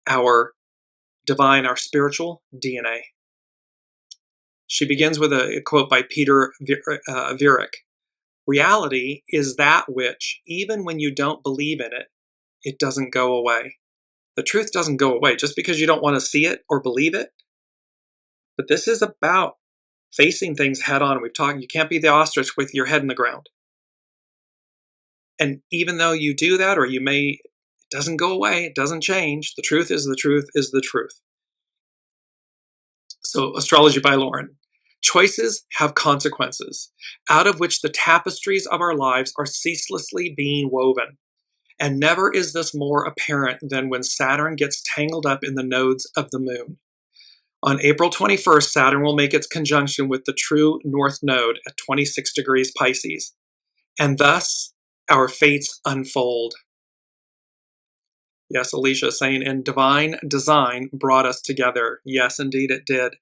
B: our divine, our spiritual DNA. She begins with a quote by Peter Viereck. Reality is that which, even when you don't believe in it, it doesn't go away. The truth doesn't go away just because you don't want to see it or believe it. But this is about facing things head on. We've talked, you can't be the ostrich with your head in the ground. And even though you do that, or it doesn't go away, it doesn't change. The truth is the truth is the truth. So, Astrology by Lauren. Choices have consequences, out of which the tapestries of our lives are ceaselessly being woven. And never is this more apparent than when Saturn gets tangled up in the nodes of the moon. On April 21st, Saturn will make its conjunction with the true North Node at 26 degrees Pisces. And thus, our fates unfold. Yes, Alicia is saying, and divine design brought us together. Yes, indeed it did.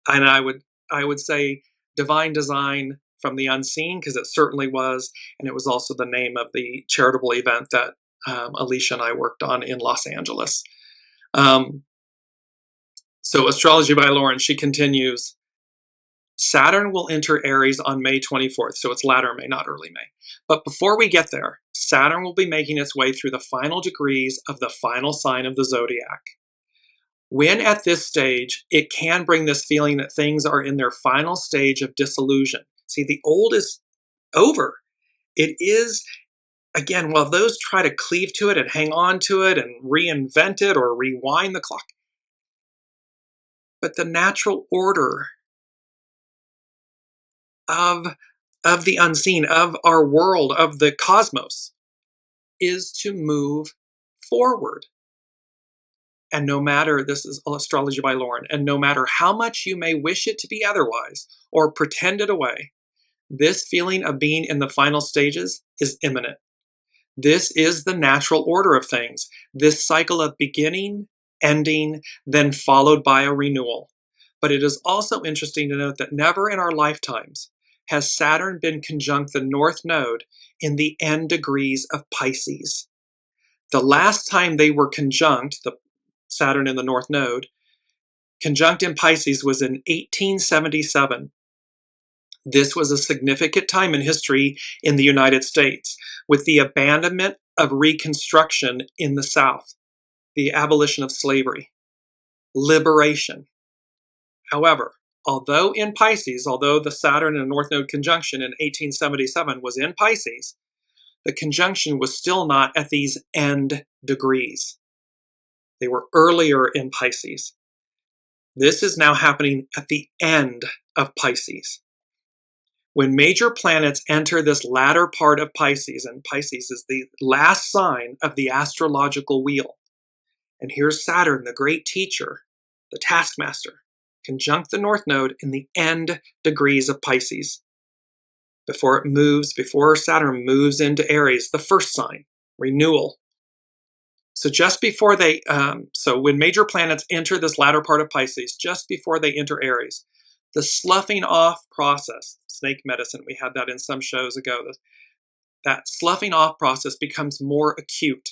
B: And I would say divine design from the unseen, because it certainly was, and it was also the name of the charitable event that Alicia and I worked on in Los Angeles. So Astrology by Lauren, she continues, Saturn will enter Aries on May 24th, so it's latter May, not early May. But before we get there, Saturn will be making its way through the final degrees of the final sign of the zodiac. When at this stage, it can bring this feeling that things are in their final stage of dissolution. See, the old is over. It is, again, while those try to cleave to it and hang on to it and reinvent it or rewind the clock. But the natural order of the unseen, of our world, of the cosmos, is to move forward. And no matter, this is Astrology by Lauren, and no matter how much you may wish it to be otherwise or pretend it away, this feeling of being in the final stages is imminent. This is the natural order of things, this cycle of beginning, ending, then followed by a renewal. But it is also interesting to note that never in our lifetimes has Saturn been conjunct the North Node in the end degrees of Pisces. The last time they were conjunct, the Saturn in the North Node, conjunct in Pisces was in 1877. This was a significant time in history in the United States, with the abandonment of Reconstruction in the South. the abolition of slavery, liberation. However, although in Pisces, although the Saturn and North Node conjunction in 1877 was in Pisces, the conjunction was still not at these end degrees. They were earlier in Pisces. This is now happening at the end of Pisces. When major planets enter this latter part of Pisces, and Pisces is the last sign of the astrological wheel, and here's Saturn, the great teacher, the taskmaster, conjunct the North Node in the end degrees of Pisces. Before Saturn moves into Aries, the first sign, renewal. So just before so when major planets enter this latter part of Pisces, just before they enter Aries, the sloughing off process, snake medicine, we had that in some shows ago, that sloughing off process becomes more acute,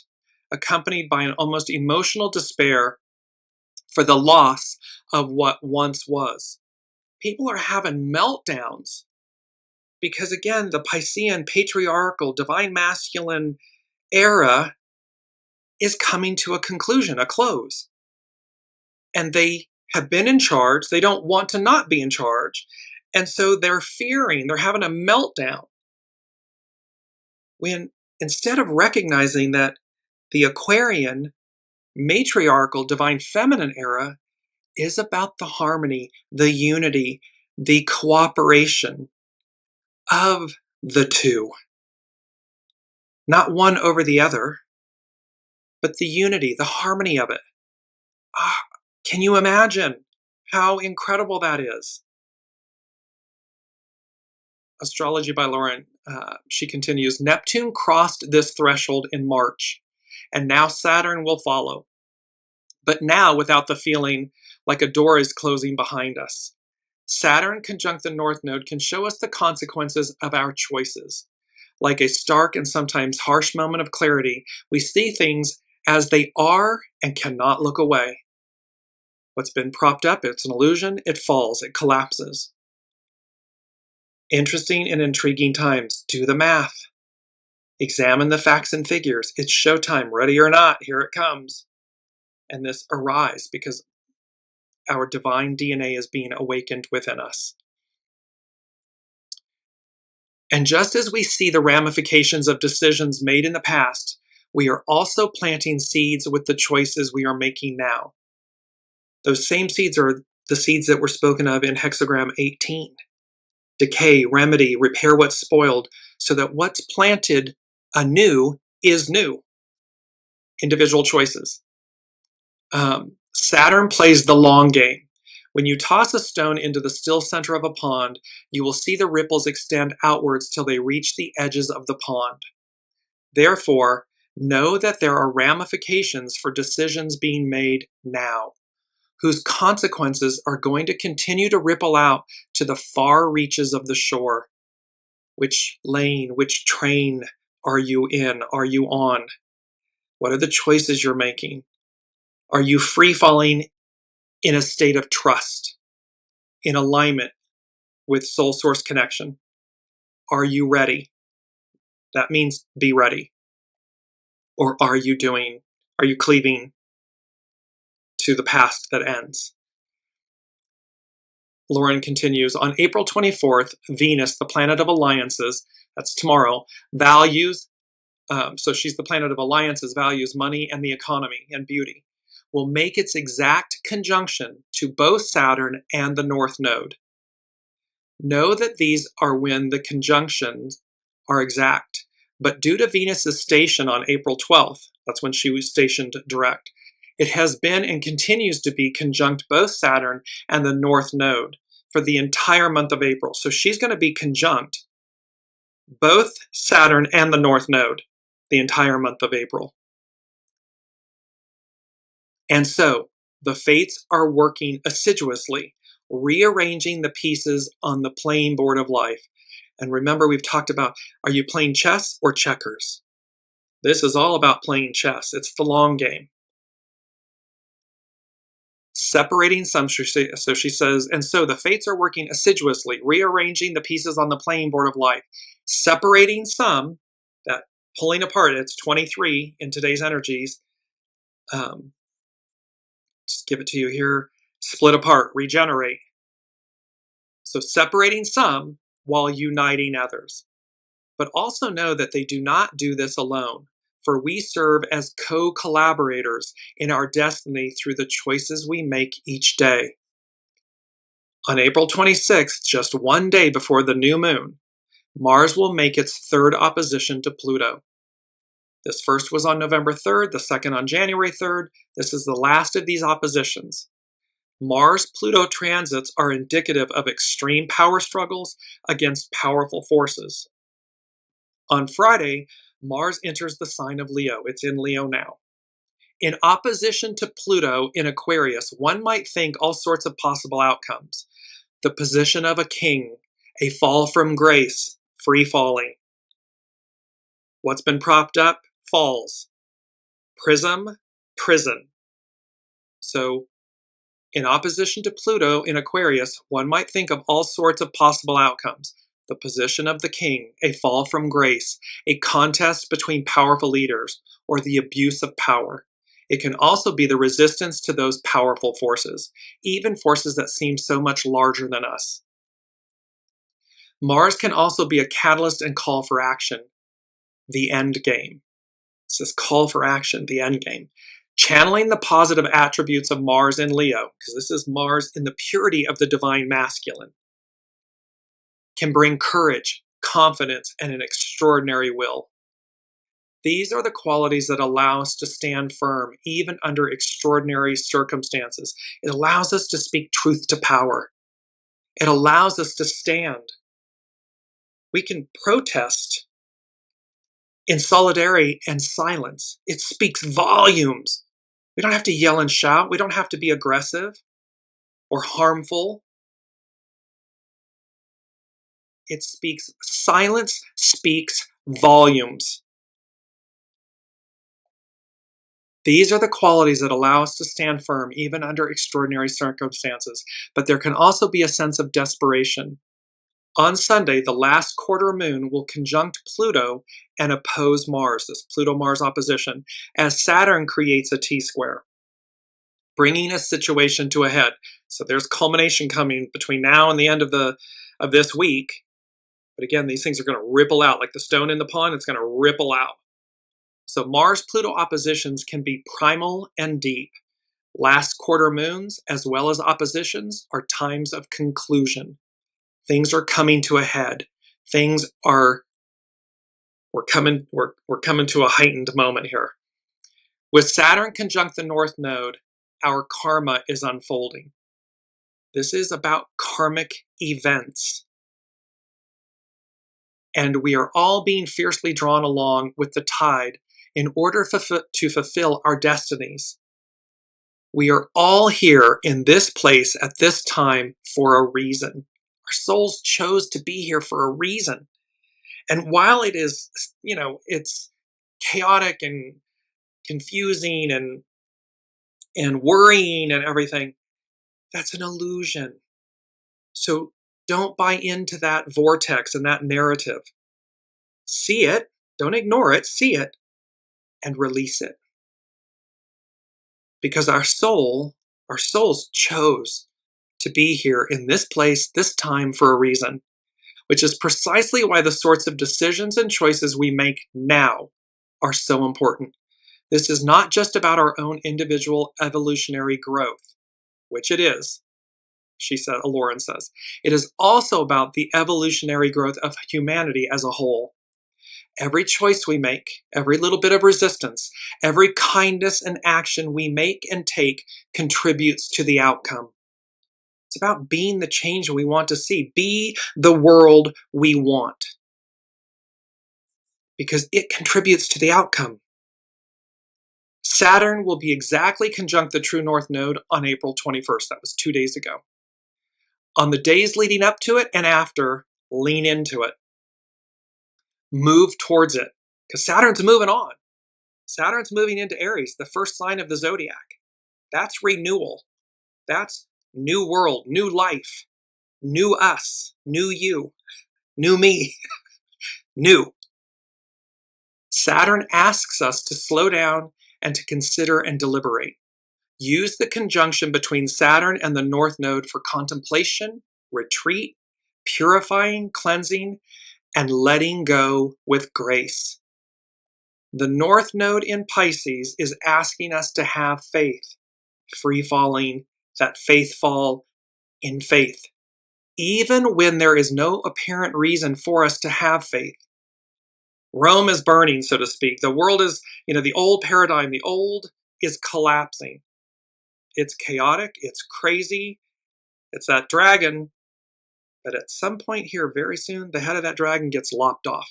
B: accompanied by an almost emotional despair for the loss of what once was. People are having meltdowns because, again, the Piscean, patriarchal, divine masculine era is coming to a conclusion, a close. And they have been in charge. They don't want to not be in charge. And so they're having a meltdown. When instead of recognizing that the Aquarian, matriarchal, divine feminine era is about the harmony, the unity, the cooperation of the two. Not one over the other, but the unity, the harmony of it. Can you imagine how incredible that is? Astrology by Lauren, she continues, Neptune crossed this threshold in March, and now Saturn will follow. But now without the feeling like a door is closing behind us. Saturn conjunct the North Node can show us the consequences of our choices. Like a stark and sometimes harsh moment of clarity, we see things as they are and cannot look away. What's been propped up, it's an illusion, it falls, it collapses. Interesting and intriguing times. Do the math. Examine the facts and figures. It's showtime, ready or not, here it comes. And this arise because our divine DNA is being awakened within us. And just as we see the ramifications of decisions made in the past, we are also planting seeds with the choices we are making now. Those same seeds are the seeds that were spoken of in hexagram 18. Decay, remedy, repair what's spoiled, so that what's planted anew is new. Individual choices. Saturn plays the long game. When you toss a stone into the still center of a pond, you will see the ripples extend outwards till they reach the edges of the pond. Therefore, know that there are ramifications for decisions being made now, whose consequences are going to continue to ripple out to the far reaches of the shore. Which lane, which train are you in? Are you on? What are the choices you're making? Are you free-falling in a state of trust, in alignment with soul source connection? Are you ready? That means be ready. Or are you cleaving to the past that ends? Lauren continues, on April 24th, Venus, the planet of alliances, that's tomorrow, so she's the planet of alliances, values money and the economy and beauty, will make its exact conjunction to both Saturn and the North Node. Know that these are when the conjunctions are exact, but due to Venus's station on April 12th, that's when she was stationed direct, it has been and continues to be conjunct both Saturn and the North Node for the entire month of April. So she's going to be conjunct both Saturn and the North Node the entire month of April. And so the fates are working assiduously, rearranging the pieces on the playing board of life. And remember, we've talked about, are you playing chess or checkers? This is all about playing chess. It's the long game. Separating some, so she says, and so the fates are working assiduously, rearranging the pieces on the playing board of life, separating some, that pulling apart, it's 23 in today's energies, Just give it to you here. Split apart, regenerate. So separating some while uniting others. But also know that they do not do this alone, for we serve as co-collaborators in our destiny through the choices we make each day. On April 26th, just one day before the new moon, Mars will make its third opposition to Pluto. This first was on November 3rd, the second on January 3rd. This is the last of these oppositions. Mars-Pluto transits are indicative of extreme power struggles against powerful forces. On Friday, Mars enters the sign of Leo. It's in Leo now. In opposition to Pluto in Aquarius, one might think all sorts of possible outcomes. The position of a king, a fall from grace, free falling. What's been propped up falls. Prism, prison. So, in opposition to Pluto in Aquarius, one might think of all sorts of possible outcomes. The position of the king, a fall from grace, a contest between powerful leaders, or the abuse of power. It can also be the resistance to those powerful forces, even forces that seem so much larger than us. Mars can also be a catalyst and call for action, the end game. It's this call for action, the end game. Channeling the positive attributes of Mars in Leo, because this is Mars in the purity of the divine masculine, can bring courage, confidence, and an extraordinary will. These are the qualities that allow us to stand firm, even under extraordinary circumstances. It allows us to speak truth to power. It allows us to stand. We can protest in solidarity and silence. It speaks volumes. We don't have to yell and shout. We don't have to be aggressive or harmful. It speaks, silence speaks volumes. These are the qualities that allow us to stand firm even under extraordinary circumstances, but there can also be a sense of desperation. On Sunday, the last quarter moon will conjunct Pluto and oppose Mars, this Pluto-Mars opposition, as Saturn creates a T-square, bringing a situation to a head. So there's culmination coming between now and the end of this week. But again, these things are going to ripple out like the stone in the pond. It's going to ripple out. So Mars-Pluto oppositions can be primal and deep. Last quarter moons, as well as oppositions, are times of conclusion. Things are coming to a head. We're coming to a heightened moment here. With Saturn conjunct the North Node, our karma is unfolding. This is about karmic events. And we are all being fiercely drawn along with the tide in order to fulfill our destinies. We are all here in this place at this time for a reason. Our souls chose to be here for a reason. And while it is, it's chaotic and confusing and worrying and everything, that's an illusion. So don't buy into that vortex and that narrative. See it, don't ignore it, see it, and release it. Because our souls chose to be here in this place, this time for a reason, which is precisely why the sorts of decisions and choices we make now are so important. This is not just about our own individual evolutionary growth, which it is, Lauren says. It is also about the evolutionary growth of humanity as a whole. Every choice we make, every little bit of resistance, every kindness and action we make and take contributes to the outcome. It's about being the change we want to see. Be the world we want. Because it contributes to the outcome. Saturn will be exactly conjunct the true North Node on April 21st. That was 2 days ago. On the days leading up to it and after, lean into it. Move towards it. Because Saturn's moving on. Saturn's moving into Aries, the first sign of the zodiac. That's renewal. That's new world, new life, new us, new you, new me, new. Saturn asks us to slow down and to consider and deliberate. Use the conjunction between Saturn and the North Node for contemplation, retreat, purifying, cleansing, and letting go with grace. The North Node in Pisces is asking us to have faith, free falling, that faith fall in faith, even when there is no apparent reason for us to have faith. Rome is burning, so to speak. The world is, the old paradigm, the old is collapsing. It's chaotic, it's crazy, it's that dragon, but at some point here, very soon, the head of that dragon gets lopped off.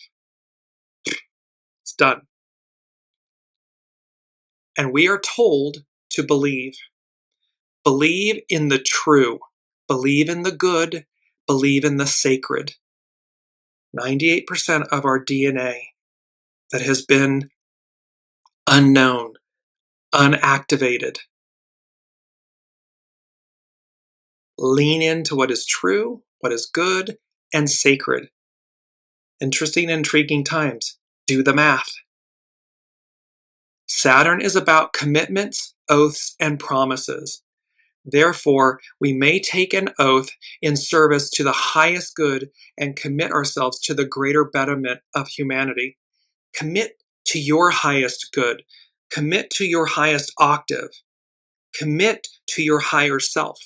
B: It's done. And we are told to believe. Believe in the true. Believe in the good. Believe in the sacred. 98% of our DNA that has been unknown, unactivated. Lean into what is true, what is good, and sacred. Interesting, intriguing times. Do the math. Saturn is about commitments, oaths, and promises. Therefore, we may take an oath in service to the highest good and commit ourselves to the greater betterment of humanity. Commit to your highest good. Commit to your highest octave. Commit to your higher self.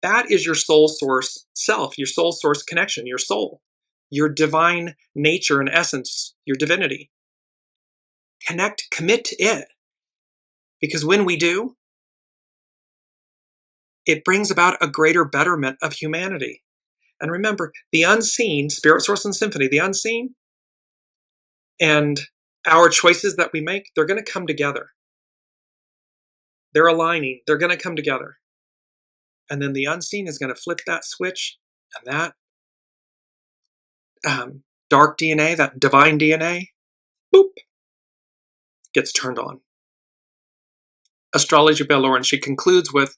B: That is your soul source self, your soul source connection, your soul, your divine nature and essence, your divinity. Commit to it. Because when we do, it brings about a greater betterment of humanity. And remember, the unseen, spirit, source, and symphony, the unseen, and our choices that we make, they're going to come together. They're aligning. They're going to come together. And then the unseen is going to flip that switch, and that dark DNA, that divine DNA, boop, gets turned on. Astrology by Lauren, she concludes with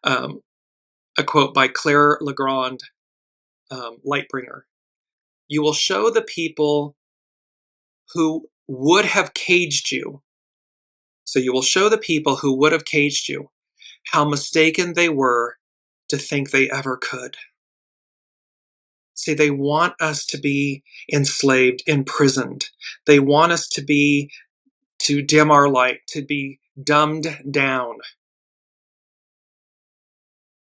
B: a quote by Claire Legrand, Lightbringer. You will show the people who would have caged you. So you will show the people who would have caged you how mistaken they were to think they ever could. See, they want us to be enslaved, imprisoned. They want us to dim our light, to be dumbed down.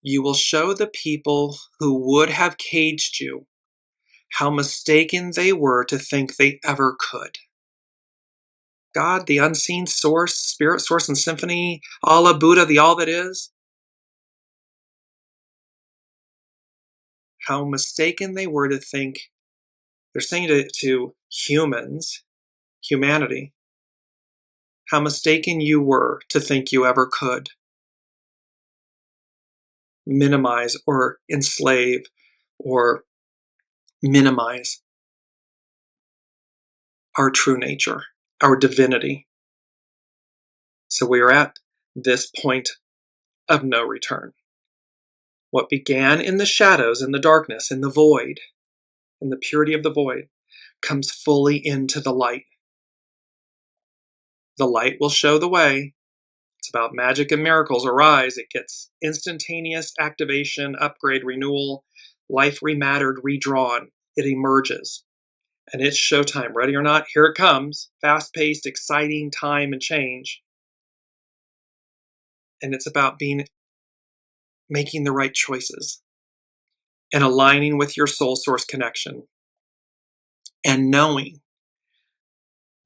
B: You will show the people who would have caged you how mistaken they were to think they ever could. God, the unseen source, spirit, source, and symphony, Allah, Buddha, the all that is, how mistaken they were to think, they're saying to humans, humanity, how mistaken you were to think you ever could minimize or enslave or minimize our true nature, our divinity. So we are at this point of no return. What began in the shadows, in the darkness, in the void, in the purity of the void, comes fully into the light. The light will show the way. It's about magic and miracles. Arise. It gets instantaneous activation, upgrade, renewal, life remattered, redrawn. It emerges. And it's showtime. Ready or not, here it comes. Fast-paced, exciting time and change. And it's about making the right choices and aligning with your soul source connection and knowing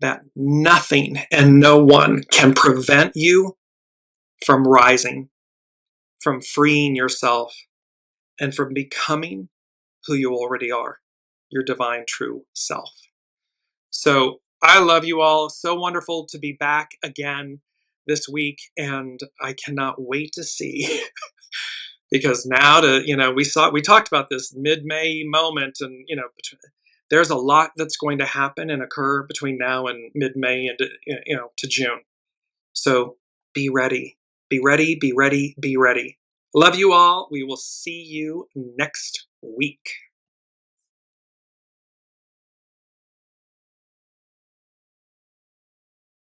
B: that nothing and no one can prevent you from rising, from freeing yourself, and from becoming who you already are, your divine true self. So I love you all. So wonderful to be back again this week, and I cannot wait to see because now we talked about this mid-May moment, and there's a lot that's going to happen and occur between now and mid-May and to June. So be ready. Be ready, be ready, be ready. Love you all. We will see you next week.